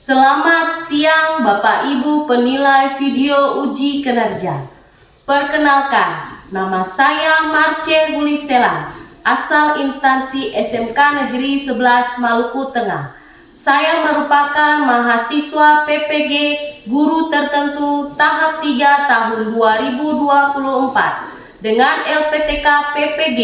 Selamat siang Bapak Ibu penilai video uji kinerja. Perkenalkan, nama saya Marce Gulisela, asal instansi SMK Negeri 11 Maluku Tengah. Saya merupakan mahasiswa PPG Guru Tertentu tahap 3 tahun 2024 dengan LPTK PPG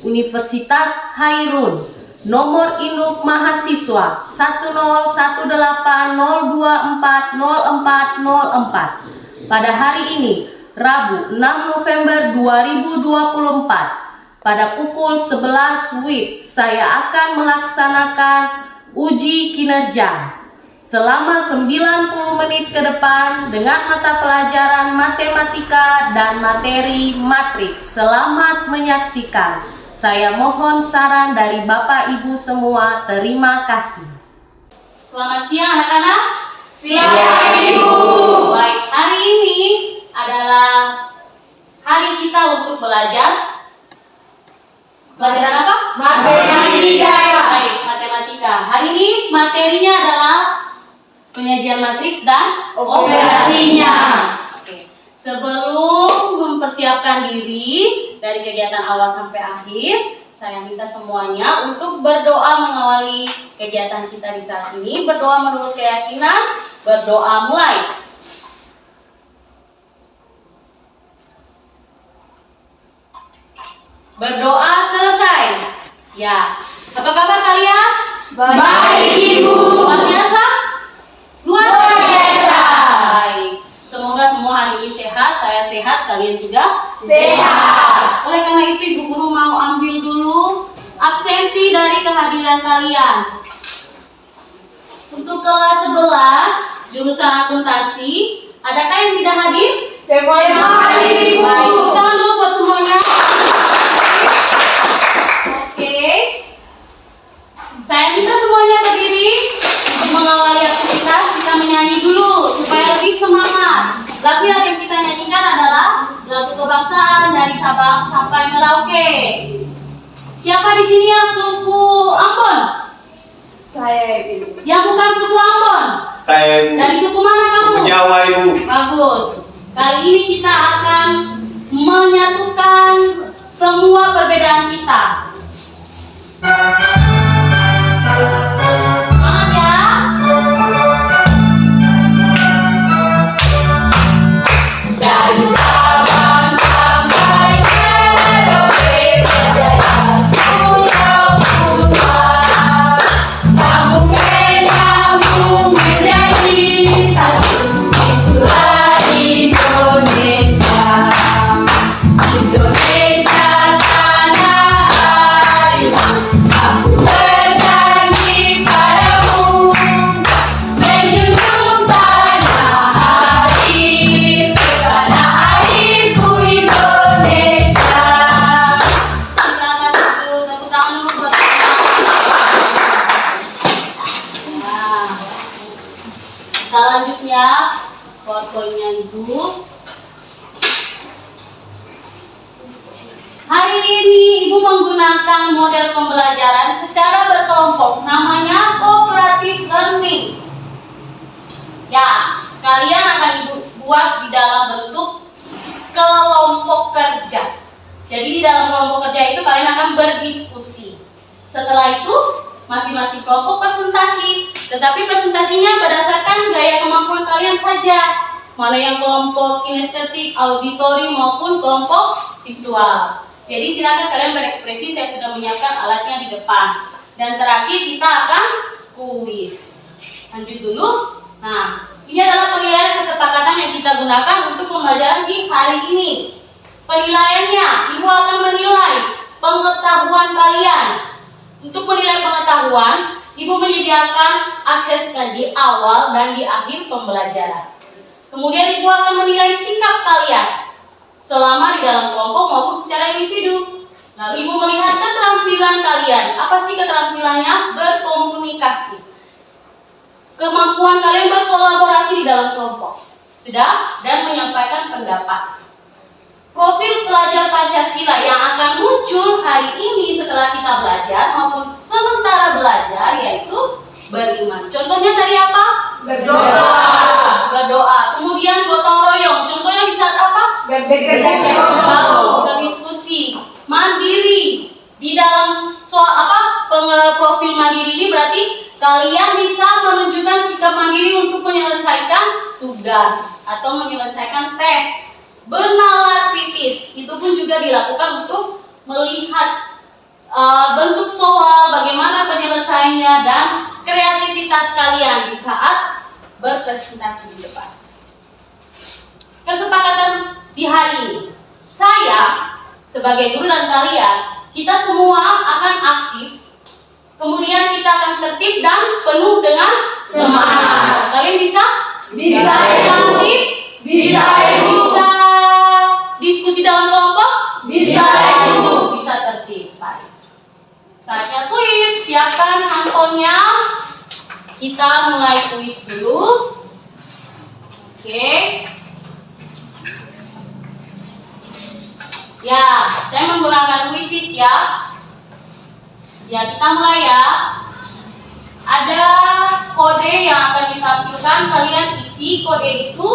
Universitas Hairun. Nomor induk mahasiswa 10180240404. Pada hari ini, Rabu 6 November 2024, pada pukul 11 WIB, saya akan melaksanakan uji kinerja selama 90 menit ke depan dengan mata pelajaran matematika dan materi matriks. Selamat menyaksikan. Saya mohon saran dari Bapak Ibu semua. Terima kasih. Selamat siang anak-anak. Siang Ibu. Baik, hari ini adalah hari kita untuk belajar. Pelajaran apa? Matematika. Baik, matematika. Hari ini materinya adalah penyajian matriks dan Operasinya. Oke. Sebelum mempersiapkan diri dari kegiatan awal sampai akhir, saya minta semuanya untuk berdoa mengawali kegiatan kita di saat ini. Berdoa menurut keyakinan, berdoa mulai. Berdoa selesai. Ya, apa kabar kalian? Baik Ibu. Luar biasa? Luar biasa. Baik. Semoga semua hari ini sehat, saya sehat, kalian juga Sehat. Oleh karena itu Ibu Guru mau ambil dulu absensi dari kehadiran kalian. Untuk kelas 11 jurusan akuntansi, adakah yang tidak hadir? Semuanya hadir Ibu. Baik, tepuk tangan dulu buat semuanya. Oke. Saya minta semuanya berdiri untuk mengawali aktivitas. Kita menyanyi dulu supaya lebih semangat. Lagu yang kita nyanyikan adalah lagu kebangsaan dari Sabang sampai Merauke. Siapa di sini yang suku Ambon? Saya Ibu. Yang bukan suku Ambon? Saya Ibu. Dari suku mana kamu? Suku Jawa Ibu. Bagus. Kali ini kita akan menyatukan semua perbedaan kita. Semangat ya. Dari Sabang sampai Merauke, berjaya pulau-pulau, sambung menyambung menjadi satu, itulah Indonesia. Indonesia tanah airku, aku berjanji padamu, menjunjung tanah air, tanah airku Indonesia. Silakan duduk, tepuk tangan dulu buat Nah, selanjutnya fotonya Ibu. Hari ini Ibu menggunakan model pembelajaran secara berkelompok, namanya cooperative learning. Ya, kalian akan Ibu buat di dalam bentuk kelompok kerja. Jadi di dalam kelompok kerja itu kalian akan berdiskusi. Setelah itu masing-masing kelompok presentasi, tetapi presentasinya berdasarkan gaya kemampuan kalian saja. Mana yang kelompok kinestetik, auditori maupun kelompok visual. Jadi silakan kalian berekspresi, saya sudah menyiapkan alatnya di depan. Dan terakhir kita akan kuis. Lanjut dulu. Nah, ini adalah penilaian kesepakatan yang kita gunakan untuk pembelajaran di hari ini. Penilaiannya, Ibu akan menilai pengetahuan kalian. Untuk menilai pengetahuan, Ibu menyediakan aksesnya di awal dan di akhir pembelajaran. Kemudian Ibu akan menilai sikap kalian selama di dalam kelompok maupun secara individu. Lalu Ibu melihat keterampilan kalian. Apa sih keterampilannya? Berkomunikasi. Kemampuan kalian berkolaborasi di dalam kelompok. Sudah? Dan menyampaikan pendapat. Profil pelajar Pancasila yang akan muncul hari ini setelah kita belajar maupun sementara belajar yaitu beriman. Contohnya tadi apa? Berdoa. Kemudian gotong royong. Contohnya di saat apa? Bekerja Bagus, berdiskusi. Mandiri. Di dalam soal apa? Profil mandiri ini berarti kalian bisa menunjukkan sikap mandiri untuk menyelesaikan tugas atau menyelesaikan tes. Bernalar kritis. Itu pun juga dilakukan untuk melihat bentuk soal, bagaimana penyelesaiannya, dan kreativitas kalian di saat berpresentasi di depan. Kesepakatan di hari ini, saya sebagai guru dan kalian, kita semua akan aktif, kemudian kita akan tertib dan penuh dengan semangat. Kalian bisa? Bisa. Aktif? Bisa, Ibu. Bisa diskusi dalam kelompok? Bisa, Ibu. Bisa tertib. Baik. Saatnya kuis. Siapkan handphonenya. Kita mulai kuis dulu. Oke. Ya, saya menggunakan kuis ya. Ya, kita mulai ya. Ada kode yang akan ditampilkan. Kalian isi kode itu.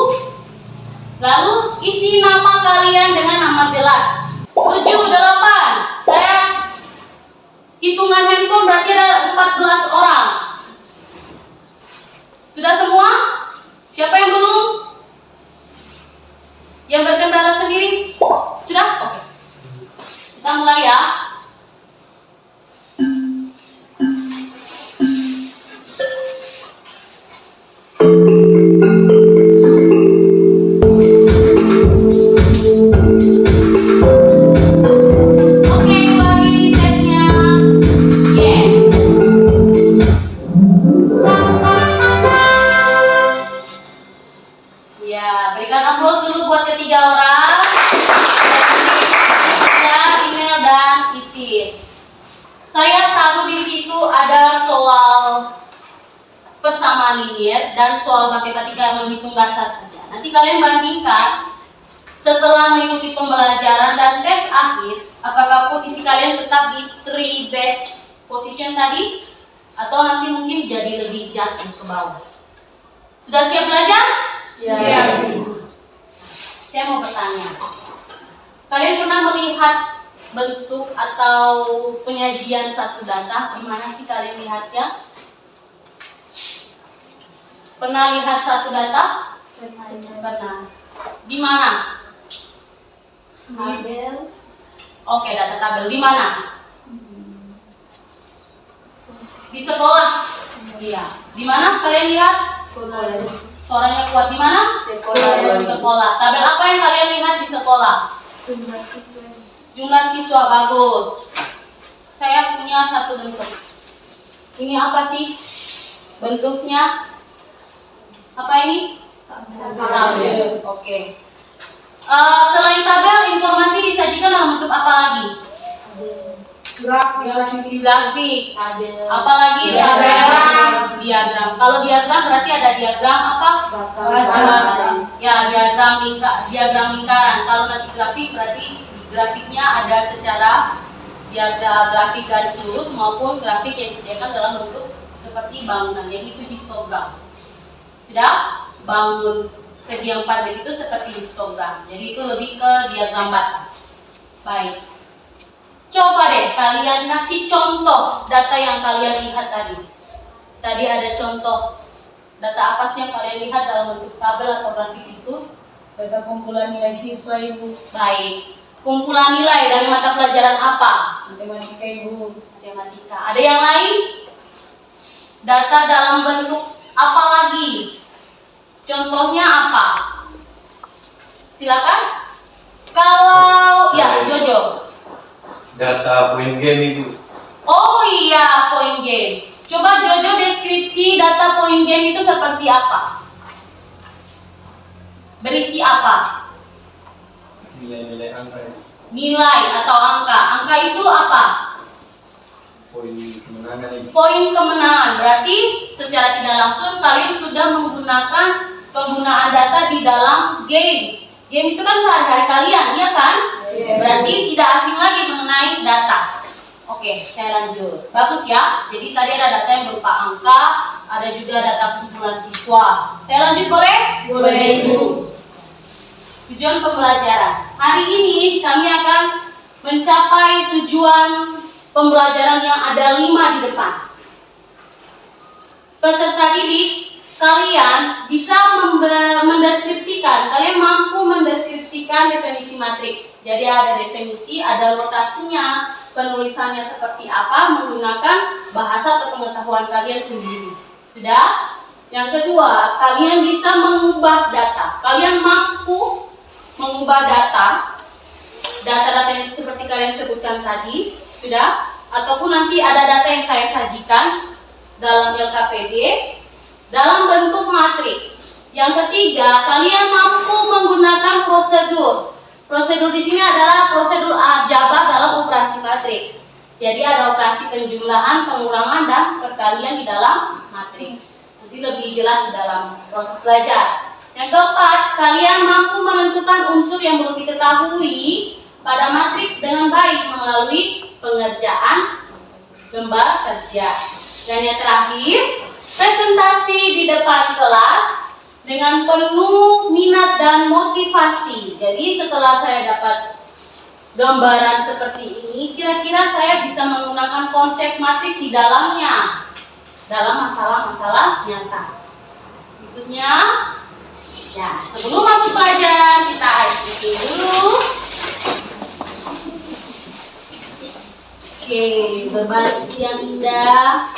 Lalu isi nama kalian dengan nama jelas. 7, 8. Saya hitungan handphone berarti ada 14 orang. Sudah semua? Siapa yang belum? Yang berkendara sendiri? Sudah? Oke. Kita mulai ya. Oke, bagi tesnya. Yes. Ya, berikan applause dulu buat ketiga orang. Ya, email dan Titin. Saya tahu di situ ada soal persamaan linear dan soal matematika menghitung dasar saja. Nanti kalian bandingkan setelah mengikuti pembelajaran dan tes akhir, apakah posisi kalian tetap di 3 best position tadi atau nanti mungkin jadi lebih jatuh ke bawah. Sudah siap belajar? Siap. Saya mau bertanya. Kalian pernah melihat bentuk atau penyajian satu data? Di mana sih kalian lihatnya? Pernah lihat satu data? Pernah. Di mana? Tabel. Oke, data tabel. Di mana? Di sekolah. Iya. Di mana kalian lihat? Suaranya kuat. Di mana? Sekolah. Di sekolah. Tabel apa yang kalian lihat di sekolah? Jumlah siswa. Bagus. Saya punya satu bentuk. Ini apa sih bentuknya? Apa ini? Tabel. Oke. Selain tabel, informasi disajikan dalam bentuk apa lagi? Grafik. Apalagi diagram. Kalau diagram berarti ada diagram apa? Ya, diagram lingkaran. Kalau nanti grafik berarti grafiknya ada secara diagram grafik garis lurus maupun grafik yang disediakan dalam bentuk seperti bangunan. Jadi itu histogram. Sudah? Bangun segi yang 4 itu seperti histogram. Jadi itu lebih ke diagram bata. Baik. Coba deh kalian kasih contoh data yang kalian lihat tadi. Tadi ada contoh data apa sih yang kalian lihat dalam bentuk tabel atau grafik itu? Data kumpulan nilai siswa, Ibu. Baik. Kumpulan nilai dari mata pelajaran apa? Matematika, Ibu. Matematika. Ada yang lain? Data dalam bentuk apa lagi? Contohnya apa? Silakan. Kalau ya Jojo. Data point game itu. Oh iya, point game. Coba Jojo deskripsi data point game itu seperti apa? Berisi apa? Nilai-nilai angka. Nilai atau angka. Angka itu apa? Poin kemenangan itu. Poin kemenangan. Berarti secara tidak langsung kalian sudah menggunakan penggunaan data di dalam game. Game itu kan sehari-hari kalian, ya kan? Berarti tidak asing lagi mengenai data. Oke, saya lanjut. Bagus ya. Jadi tadi ada data yang berupa angka, ada juga data kumpulan keberhasilan siswa. Saya lanjut boleh? Boleh, Ibu. Tujuan pembelajaran. Hari ini kami akan mencapai tujuan pembelajaran yang ada 5 di depan. Peserta didik, kalian bisa mendeskripsikan, kalian mampu mendeskripsikan definisi matriks. Jadi ada definisi, ada notasinya, penulisannya seperti apa menggunakan bahasa atau pengetahuan kalian sendiri. Sudah? Yang kedua, kalian bisa mengubah data. Kalian mampu mengubah data-data yang seperti kalian sebutkan tadi, sudah? Ataupun nanti ada data yang saya sajikan dalam LKPD dalam bentuk matriks. Yang ketiga, kalian mampu menggunakan prosedur. Prosedur di sini adalah prosedur aljabar dalam operasi matriks. Jadi ada operasi penjumlahan, pengurangan, dan perkalian di dalam matriks. Nanti lebih jelas dalam proses belajar. Yang keempat, kalian mampu menentukan unsur yang belum diketahui pada matriks dengan baik melalui pengerjaan gambar kerja. Dan yang terakhir, presentasi di depan kelas dengan penuh minat dan motivasi. Jadi setelah saya dapat gambaran seperti ini, kira-kira saya bisa menggunakan konsep matriks di dalamnya dalam masalah-masalah nyata. Berikutnya, ya, sebelum masuk pelajaran kita isi dulu. Oke, berbalik yang indah.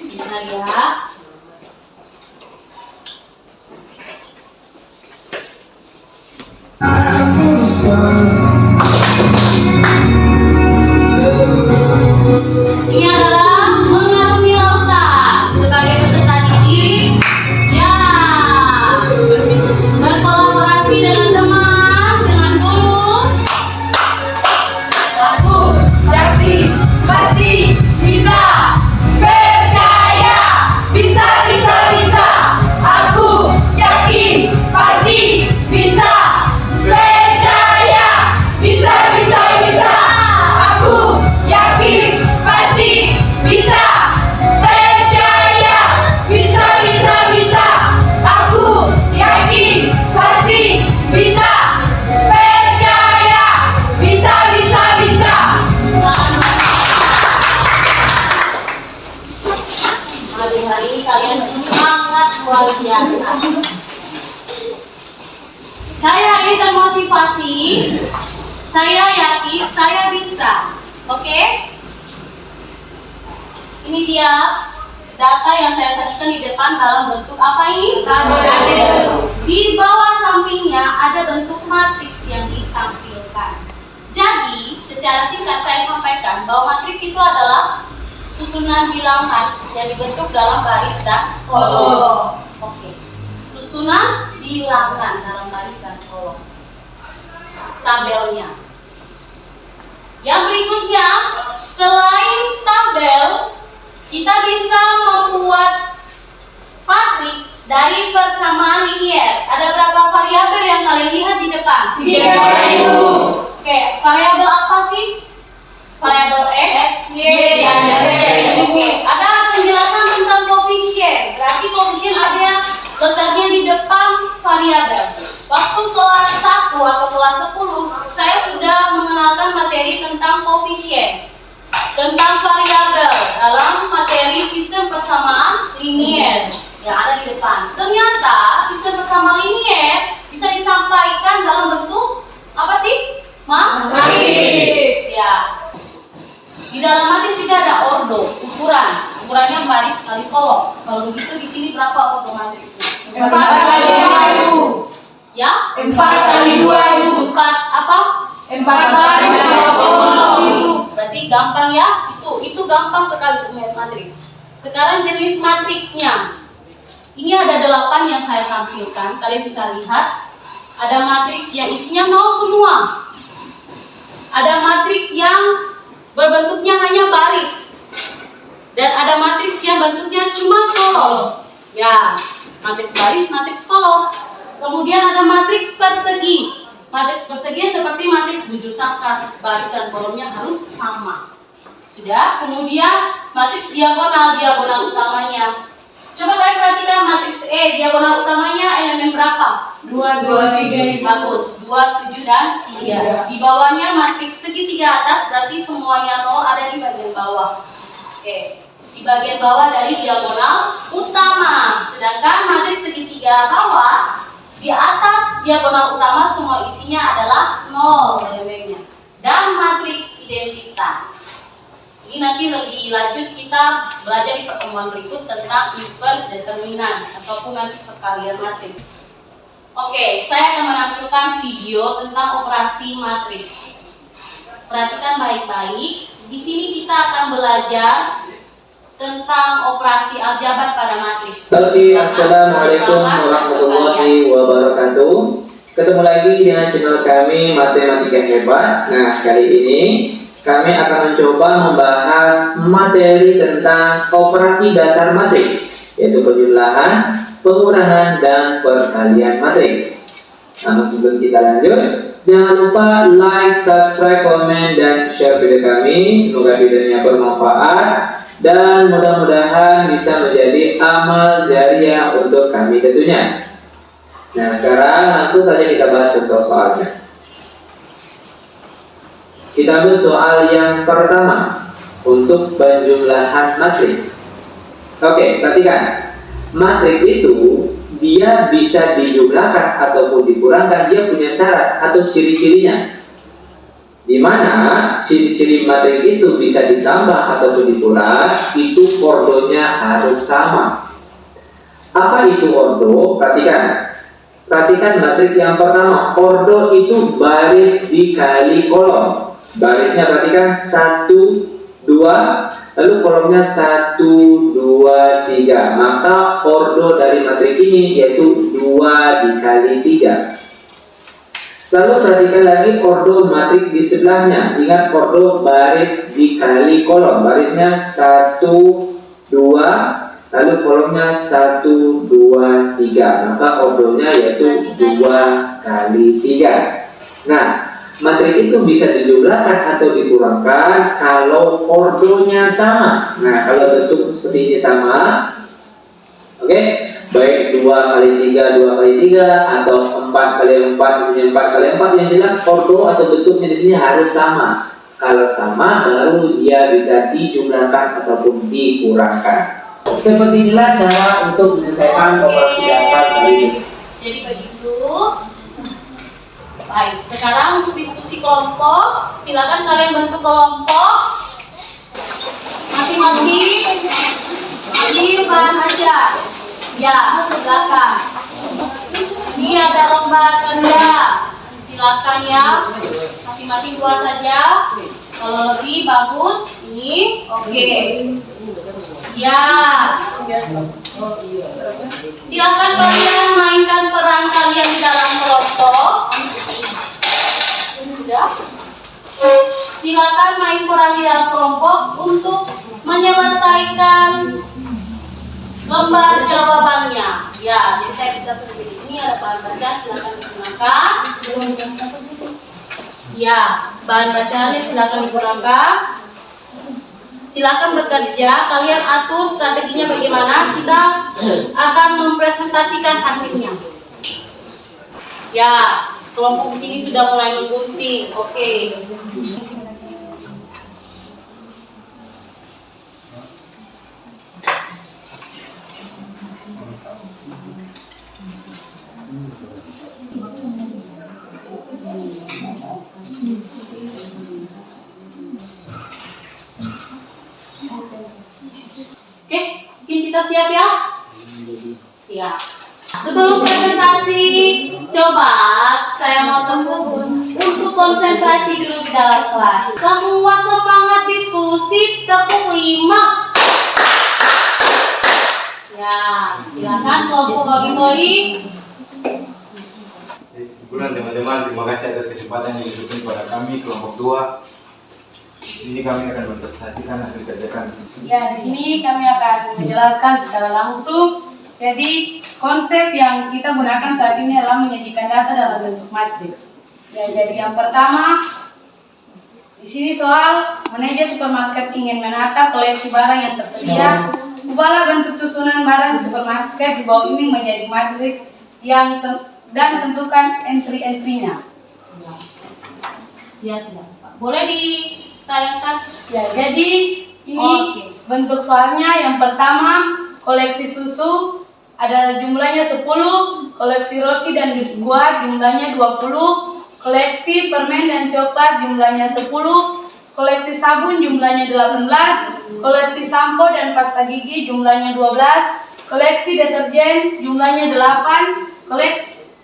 Bentar ya. Ini adalah mengarungi lautan sebagai peserta didik. Ya, berkolaborasi dengan teman, dengan guru. Aku yakin pasti bisa, percaya bisa. Aku yakin pasti bisa, percaya bisa. Aku yakin pasti bisa, percaya bisa. Aku yakin pasti bisa, percaya bisa. Hari ini kalian sangat luar biasa. Saya hari ini termotivasi. Saya yakin saya bisa. Oke? Ini dia data yang saya sajikan di depan dalam bentuk apa ini? Tabel. Di bawah sampingnya ada bentuk matriks yang ditampilkan. Jadi, secara singkat saya sampaikan bahwa matriks itu adalah susunan bilangan yang dibentuk dalam baris dan kolom. Oke. Susunan bilangan dalam baris dan kolom. Tabelnya. Yang berikutnya, selain tabel, kita bisa membuat matriks dari persamaan linier. Ada berapa variabel yang kalian lihat di depan? 3, Ibu. Oke, variabel apa sih? Variabel X, Y, dan Z. Oke, ada penjelasan tentang koefisien. Berarti koefisien ada letaknya di depan variabel. Waktu kelas 1 atau kelas 10, saya sudah mengenalkan materi tentang koefisien, tentang variabel dalam materi sistem persamaan linier yang ada di depan. Ternyata sistem persamaan linier bisa disampaikan dalam bentuk apa sih? Matriks. Ya. Di dalam matriks juga ada ordo, ukurannya baris kali kolom. Kalau begitu di sini berapa ordo matriksnya? 4 kali 2, Ibu. Ya? 4 kali 2, Ibu. 4 apa? 4 kali 2 kolom, Ibu. Berarti gampang ya? Itu gampang sekali untuk melihat matriks. Sekarang jenis matriksnya. Ini ada 8 yang saya tampilkan. Kalian bisa lihat. Ada matriks yang isinya 0 semua. Ada matriks yang berbentuknya hanya baris. Dan ada matriks yang bentuknya cuma kolom. Ya, matriks baris, matriks kolom. Kemudian ada matriks persegi. Matriks persegi seperti matriks bujur sangkar, baris dan kolomnya harus sama. Sudah. Kemudian matriks diagonal utamanya. Coba kalian perhatikan matriks E, diagonal utamanya elemen berapa? 2, 2, 3. Bagus, 2, 7, dan 3. Di bawahnya matriks segitiga atas, berarti semuanya 0 ada di bagian bawah. Oke, di bagian bawah dari diagonal utama. Sedangkan matriks segitiga bawah, di atas diagonal utama semua isinya adalah 0 elemennya. Dan matriks identitas. Ini nanti lebih lanjut kita belajar di pertemuan berikut tentang inverse determinan ataupun nanti perkalian matriks. Oke, saya akan menampilkan video tentang operasi matriks. Perhatikan baik-baik. Di sini kita akan belajar tentang operasi aljabar pada matriks. Oke, assalamualaikum warahmatullahi wabarakatuh. Ketemu lagi dengan channel kami Matematika Hebat. Nah, kali ini kami akan mencoba membahas materi tentang operasi dasar matriks, yaitu penjumlahan, pengurangan, dan perkalian matriks. Namun sebelum kita lanjut, jangan lupa like, subscribe, komen, dan share video kami. Semoga videonya bermanfaat dan mudah-mudahan bisa menjadi amal jariah untuk kami tentunya. Nah, sekarang langsung saja kita bahas contoh soalnya. Kita ambil soal yang pertama untuk penjumlahan matriks. Oke, perhatikan. Matriks itu dia bisa dijumlahkan ataupun dikurangkan, dia punya syarat atau ciri-cirinya. Di mana ciri-ciri matriks itu bisa ditambah ataupun dikurang, itu ordonya harus sama. Apa itu ordo? Perhatikan. Perhatikan matriks yang pertama, ordo itu baris dikali kolom. Barisnya perhatikan 1, 2, lalu kolomnya 1, 2, 3. Maka ordo dari matriks ini yaitu 2 dikali 3. Lalu perhatikan lagi ordo matriks di sebelahnya. Ingat ordo baris dikali kolom. Barisnya 1, 2, lalu kolomnya 1, 2, 3. Maka ordonya yaitu 2 kali 3. Nah, matriks itu bisa dijumlahkan atau dikurangkan kalau ordonya sama. Nah, kalau bentuk seperti ini sama, oke, baik 2 kali 3, 2 kali 3, atau 4 kali 4, di sini 4 kali 4, yang jelas ordo atau bentuknya di sini harus sama. Kalau sama, baru dia bisa dijumlahkan ataupun dikurangkan. Seperti inilah cara untuk menyelesaikan operasi dasar dari ini. Jadi begitu. Baik, sekarang untuk diskusi kelompok, silakan kalian bentuk kelompok masing-masing di bahan aja. Ya, silakan. Ini ada lomba kerja, silakan ya, masing-masing buat saja. Kalau lebih bagus, ini oke. Ya, silakan kalian mainkan peran kalian di dalam kelompok. Sudah. Silakan main peran di dalam kelompok untuk menyelesaikan lembar jawabannya. Ya, jadi saya bisa seperti ini, ada bahan bacaan, silakan digunakan. Ya, bahan bacaannya silakan digunakan. Silakan bekerja, kalian atur strateginya bagaimana, kita akan mempresentasikan hasilnya. Ya, kelompok di sini sudah mulai menggunting. Oke. Oke, mungkin kita siap ya? Siap. Sebelum presentasi, coba saya mau tembus untuk konsentrasi dulu di dalam kelas. Semua semangat diskusi, tepuk 5. Ya, silakan kelompok auditori. Syukuran teman-teman, terima kasih atas kesempatan yang diberikan kepada kami kelompok 2. Di sini kami akan mempresentasikan hasil kerja kami. Ya, di sini kami akan menjelaskan secara langsung. Jadi, konsep yang kita gunakan saat ini adalah menyajikan data dalam bentuk matriks. Ya, jadi yang pertama, Di sini soal manajer supermarket ingin menata koleksi barang yang tersedia. Ubahlah bentuk susunan barang supermarket di bawah ini menjadi matriks dan tentukan entry-entry-nya. Ya, tidak. Boleh ditayangkan? Ya, jadi ini Oke. bentuk soalnya. Yang pertama, koleksi susu ada jumlahnya 10, koleksi roti dan biskuit jumlahnya 20, koleksi permen dan coklat jumlahnya 10, koleksi sabun jumlahnya 18, koleksi sampo dan pasta gigi jumlahnya 12, koleksi deterjen jumlahnya 8,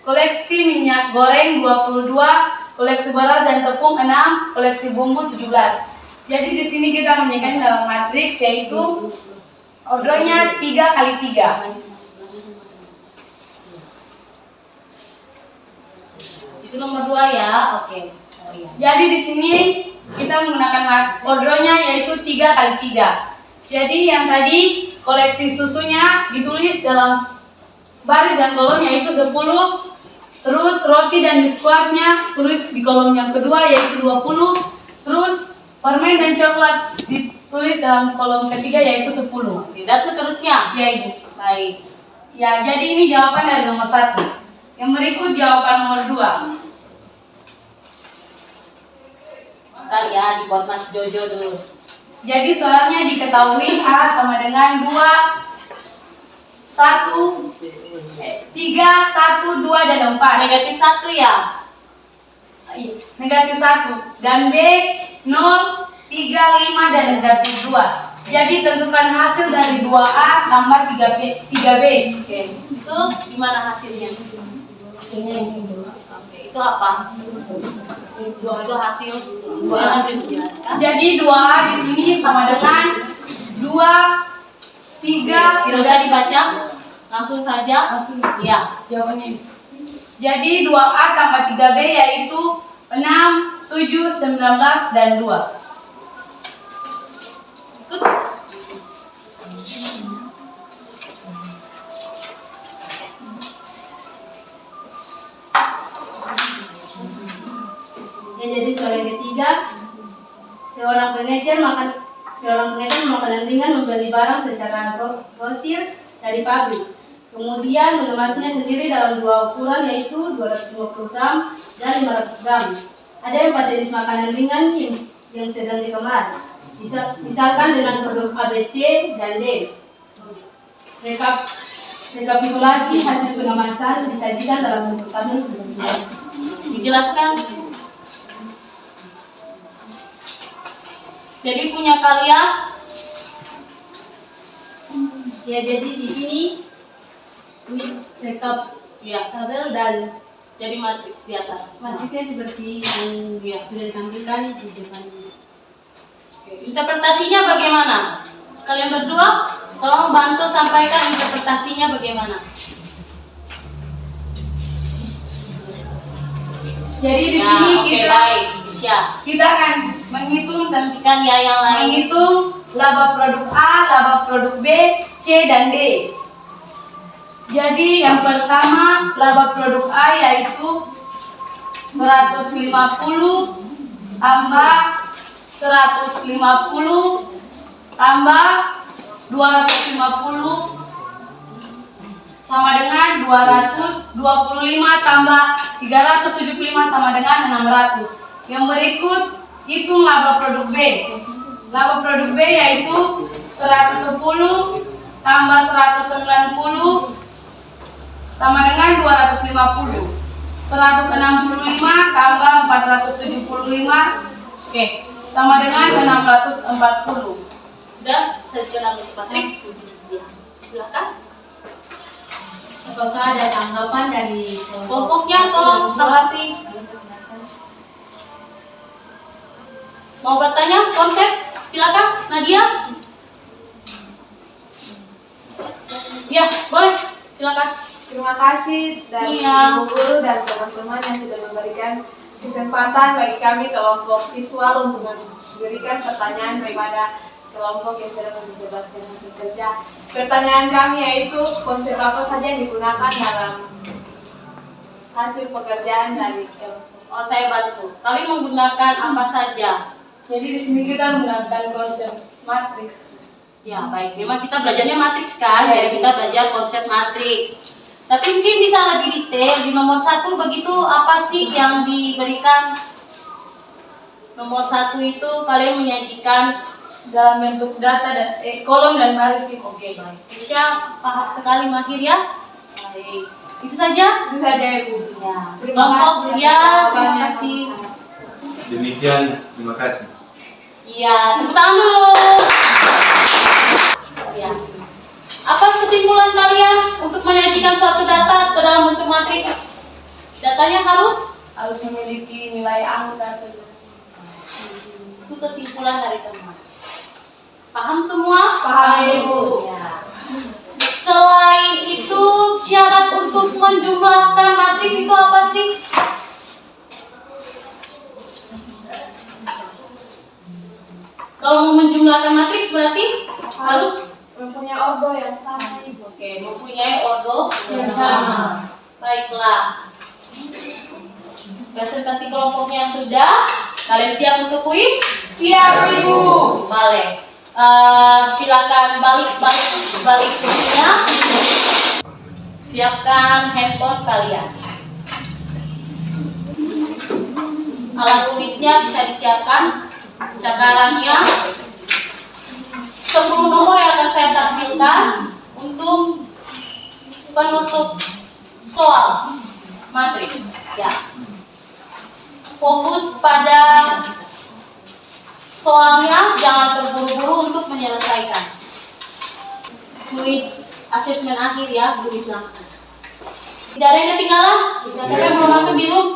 koleksi minyak goreng 22, koleksi beras dan tepung 6, koleksi bumbu 17. Jadi di sini kita menyekan dalam matriks yaitu ordernya 3x3. Itu nomor 2 ya. Oke. Oh iya. Jadi di sini kita menggunakan ordernya yaitu 3x3. Jadi yang tadi koleksi susunya ditulis dalam baris dan kolom yaitu 10. Terus roti dan biskuitnya tulis di kolom yang kedua yaitu 20. Terus permen dan coklat ditulis dalam kolom ketiga yaitu 10. Oke, dan seterusnya. Ya Ibu. Baik. Ya, jadi ini jawaban dari nomor 1. Yang berikut jawaban nomor 2. Bentar ya, dibuat Mas Jojo dulu. Jadi soalnya diketahui A sama dengan 2, 1, 3, 1, 2, dan 4. Negatif 1 ya. Negatif 1. Dan B, 0, 3, 5, dan negatif 2. Jadi tentukan hasil dari 2A tambah 3B. Oke. Itu gimana hasilnya? Oke, itu apa? Itu hasil. Lanjut dijelaskan. Jadi 2A di sini sama dengan 2, 3, Tidak usah dibaca. Langsung saja. Ya. jawabannya. Jadi 2A tambah 3B yaitu 6, 7, 19, dan 2. Ikut. Ya, jadi soal yang ketiga, seorang pengecer makanan ringan membeli barang secara grosir dari pabrik. Kemudian mengemasnya sendiri dalam 2 ukuran yaitu 250 gram dan 500 gram. Ada 4 jenis makanan ringan yang sedang dikemas. Misalkan dengan produk A, B, C, dan D. Rekapitulasi hasil pengemasan disajikan dalam bentuk tabel seperti ini. Dijelaskan. Jadi punya kalian. Ya, jadi di sini ini rekap Ya. tabel dan Jadi matriks di atas. matriksnya seperti yang sudah ditampilkan di depan ini. Interpretasinya bagaimana? Kalian berdua tolong bantu sampaikan interpretasinya bagaimana. Jadi di Ya, sini oke, baik. Siap. kita akan menghitung dan Kan ya yang lain. menghitung laba produk A, laba produk B, C, dan D. Jadi yang pertama laba produk A yaitu 150 tambah 150 tambah 250 sama dengan 225 tambah 375 sama dengan 600. Yang berikut hitung laba produk B. Laba produk B yaitu 110 tambah 190 sama dengan 250. 165 tambah 475 Oke. sama dengan 640. Sudah sejalan matriks. Ya. Silakan. Apakah ada tanggapan dari Kelompoknya tolong tanggapi. Mau bertanya konsep? Silakan, Nadia. Ya, boleh. Silakan. Terima kasih dari Iya. Ibu Guru dan teman-teman yang sudah memberikan kesempatan bagi kami kelompok visual untuk memberikan pertanyaan kepada kelompok yang sedang menjelaskan hasil kerja. Pertanyaan kami yaitu konsep apa saja yang digunakan dalam hasil pekerjaan dari kelompok. Oh, saya bantu. Kalian menggunakan apa saja? Jadi di sini kita menggunakan konsep matriks. Ya, baik. Memang kita belajarnya matriks kan, jadi kita belajar konsep matriks. Tapi mungkin bisa lebih detail di nomor 1 begitu apa sih yang diberikan? Nomor 1 itu kalian menyajikan Dalam bentuk data dan kolom dan baris itu. oke, baik. Kesya paham sekali mahir ya. Baik. Itu saja. Itu saja Ibu. Ya. Terima Kelompok kasih. ya, terima kasih. Demikian, terima kasih. Iya, tepuk tangan dulu. Ya. Apa kesimpulan kalian untuk menyajikan suatu data ke dalam bentuk matriks? Datanya harus memiliki nilai angka. itu kesimpulan dari teman. Paham semua? Paham, Ibu. Ya. Selain itu, syarat untuk menjumlahkan matriks itu apa sih? Kalau mau menjumlahkan matriks berarti harus Mempunyai ordo yang sama, Ibu. mempunyai ordo yang sama. Baiklah. Presentasi kelompoknya sudah. Kalian siap untuk kuis? Siap, Ibu. Balik. Silakan balik kursinya. Siapkan handphone kalian. Alat tulisnya bisa disiapkan. Cakarannya 10 nomor yang akan saya tampilkan untuk penutup soal matriks. Ya. Fokus pada soalnya, jangan terburu-buru untuk menyelesaikan. Tulis asesmen akhir ya, tulis langsung. Tidak ada yang ketinggalan? Siapa yang belum masuk di room?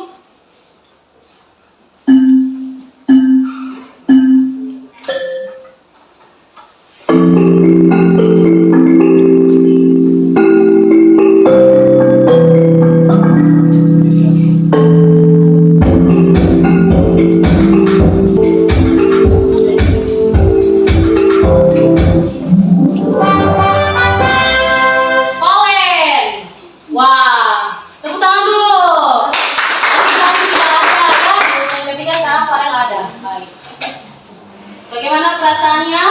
Valen. Wah, tepuk tangan dulu. Nanti tidak ada ya, yang ketiga sekarang Valen ada. Baik. Bagaimana perasaannya?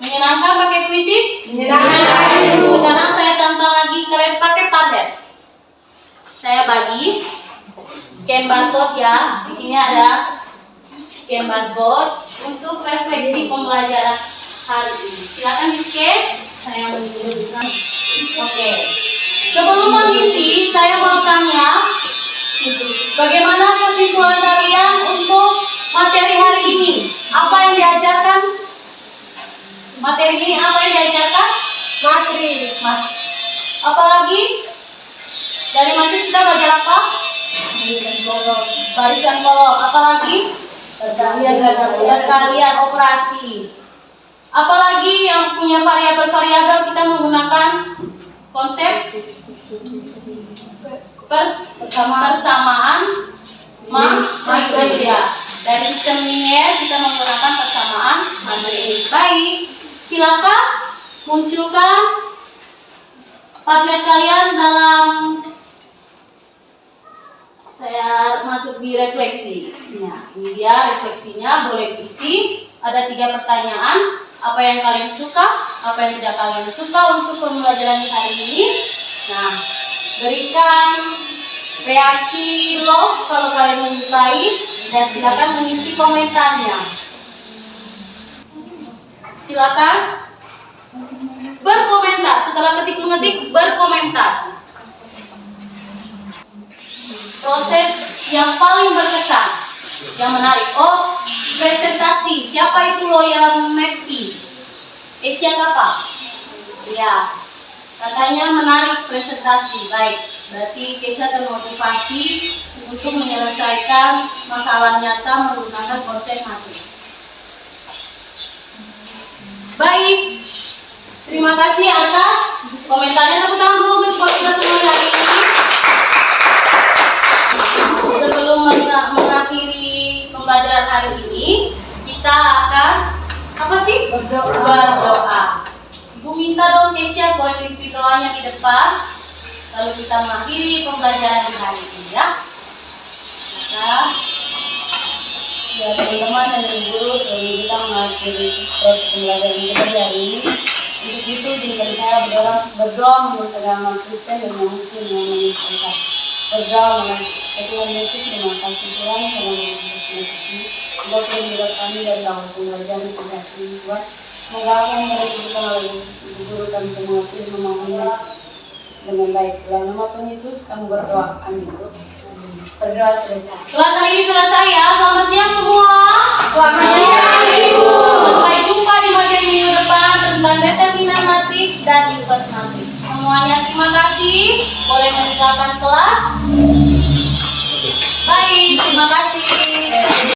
Menyenangkan pakai kuisis? Menyenangkan, Ibu. Sekarang saya tantang lagi kalian pakai tablet. Saya bagi scan barcode ya. Di sini ada scan barcode untuk refleksi pembelajaran hari ini. Silakan di scan. Saya menunjukkan. Oke. Sebelum mengisi, saya mau tanya, bagaimana kesimpulan kalian untuk materi hari ini? Apa yang diajarkan? Materi ini apa yang diajarkan? Matriks. Apalagi? Dari matriks kita belajar apa? Barisan kolom. Apalagi? Perkalian operasi. Apalagi yang punya variabel-variabel kita menggunakan konsep persamaan matriks. Dari sistem linear kita menggunakan persamaan matriks. Baik, silakan munculkan pasien kalian dalam. Saya masuk di refleksi. Nah, ini dia refleksinya, boleh diisi. Ada 3 pertanyaan. Apa yang kalian suka, apa yang tidak kalian suka untuk pembelajaran hari ini. Nah, berikan reaksi love kalau kalian menyukai dan silakan mengisi komentarnya. Silakan berkomentar. Setelah mengetik berkomentar. Proses yang paling berkesan, yang menarik. Oh, presentasi. Siapa itu Loyal Mekti? Asia apa? Ya, katanya menarik presentasi. Baik, berarti Kesha termotivasi untuk menyelesaikan masalah nyata menggunakan konsep matriks. Baik, terima kasih atas komentarnya. Tepuk tangan dulu buat kita semua hari ini. Sebelum mengakhiri pembelajaran hari ini, kita akan apa sih? Berdoa. Ibu minta dong Kesha boleh pimpin doanya di depan. Lalu kita mengakhiri pembelajaran hari ini ya. Maka Ya teman-teman dan ibu guru, sebelum kita mengakhiri proses pembelajaran kita di hari ini, untuk itu izinkan saya berdoa menurut agama Kristen dan yang Muslim yang menyesuaikan. Berdoa mengenai Tuhan Yesus, terima kasih Tuhan karena mengucapkan ini. Engkau sudah membuat kami dari awal pembelajaran sampai hari ini Tuhan. Semoga apa yang kita berikan oleh ibu guru kami semua itu memahami dengan baik. Dalam nama Tuhan Yesus kami berdoa. Amin. Berdoa selesai. Kelas hari ini selesai ya. Selamat siang semua. Selamat siang Ibu. Sampai jumpa di materi minggu depan tentang determinan matriks dan inverse matriks. Semuanya terima kasih. Boleh meninggalkan kelas. Baik, terima kasih.